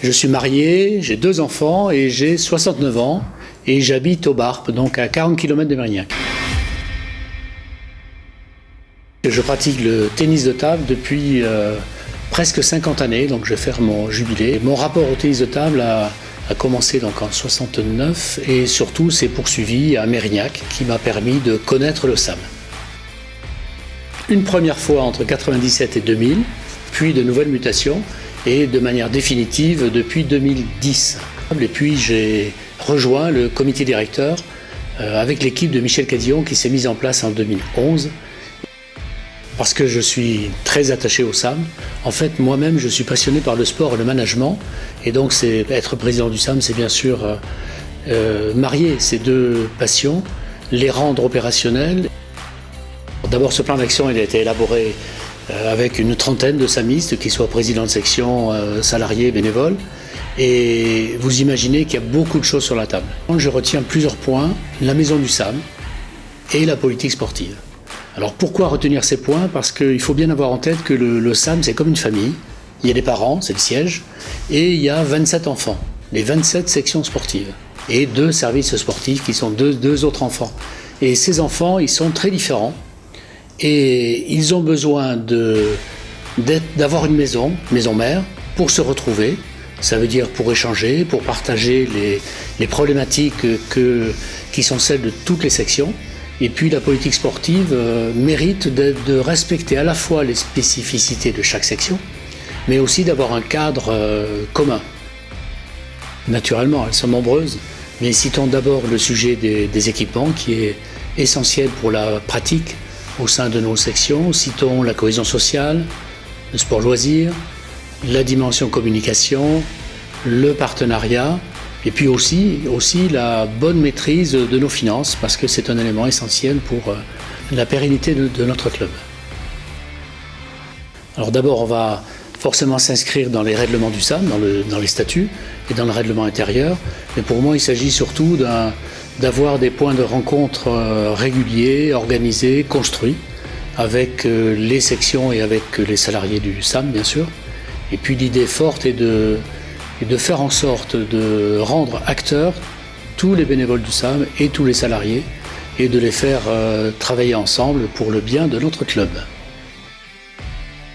Je suis marié, j'ai 2 enfants et j'ai 69 ans et j'habite au Barp, donc à 40 km de Mérignac. Je pratique le tennis de table depuis presque 50 années, donc je vais faire mon jubilé. Mon rapport au tennis de table a commencé donc en 69 et surtout s'est poursuivi à Mérignac qui m'a permis de connaître le SAM. Une première fois entre 97 et 2000, puis de nouvelles mutations et de manière définitive depuis 2010. Et puis j'ai rejoint le comité directeur avec l'équipe de Michel Cadillon qui s'est mise en place en 2011. Parce que je suis très attaché au SAM. En fait, moi-même, je suis passionné par le sport et le management. Et donc, être président du SAM, c'est bien sûr marier ces deux passions, les rendre opérationnelles. D'abord, ce plan d'action, il a été élaboré avec une trentaine de SAMistes, qui soient présidents de section, salariés, bénévoles. Et vous imaginez qu'il y a beaucoup de choses sur la table. Je retiens plusieurs points, la maison du SAM et la politique sportive. Alors pourquoi retenir ces points? Parce qu'il faut bien avoir en tête que le SAM, c'est comme une famille. Il y a des parents, c'est le siège, et il y a 27 enfants, les 27 sections sportives, et 2 services sportifs qui sont deux autres enfants. Et ces enfants, ils sont très différents, et ils ont besoin d'avoir une maison mère, pour se retrouver. Ça veut dire pour échanger, pour partager les problématiques qui sont celles de toutes les sections. Et puis la politique sportive mérite de respecter à la fois les spécificités de chaque section, mais aussi d'avoir un cadre commun. Naturellement, elles sont nombreuses, mais citons d'abord le sujet des équipements qui est essentiel pour la pratique au sein de nos sections. Citons la cohésion sociale, le sport-loisir, la dimension communication, le partenariat, et puis aussi la bonne maîtrise de nos finances, parce que c'est un élément essentiel pour la pérennité de notre club. Alors d'abord, on va forcément s'inscrire dans les règlements du SAM, dans les statuts et dans le règlement intérieur. Mais pour moi, il s'agit surtout d'avoir des points de rencontre réguliers, organisés, construits, avec les sections et avec les salariés du SAM, bien sûr. Et puis l'idée forte est de faire en sorte de rendre acteurs tous les bénévoles du SAM et tous les salariés et de les faire travailler ensemble pour le bien de notre club.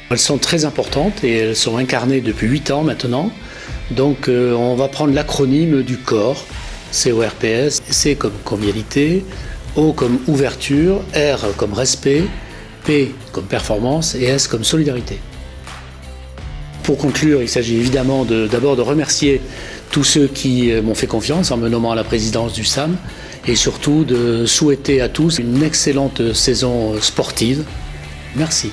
Elles sont très importantes et elles sont incarnées depuis 8 ans maintenant. Donc on va prendre l'acronyme du CORE, CORPS, C comme convivialité, O comme ouverture, R comme respect, P comme performance et S comme solidarité. Pour conclure, il s'agit évidemment d'abord de remercier tous ceux qui m'ont fait confiance en me nommant à la présidence du SAM et surtout de souhaiter à tous une excellente saison sportive. Merci.